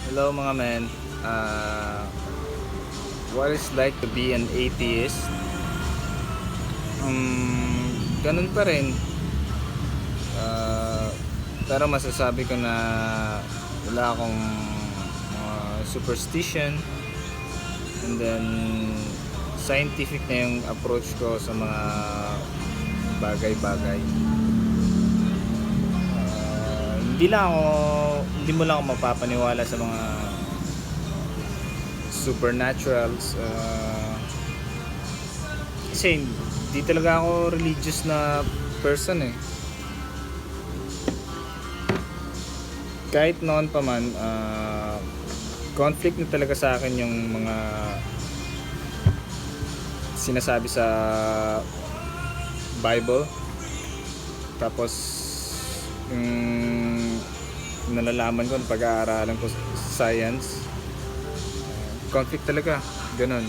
Hello mga men. What is like to be an atheist? Ganun pa rin. Pero masasabi ko na wala akong superstition, and then scientific na yung approach ko sa mga bagay-bagay. Hindi mo lang ako mapapaniwala sa mga supernaturals, kasi hindi talaga ako religious na person eh. Kahit noon pa man, conflict na talaga sa akin yung mga sinasabi sa Bible, tapos nalalaman ko, pag-aaralan ko science, conflict talaga, ganun.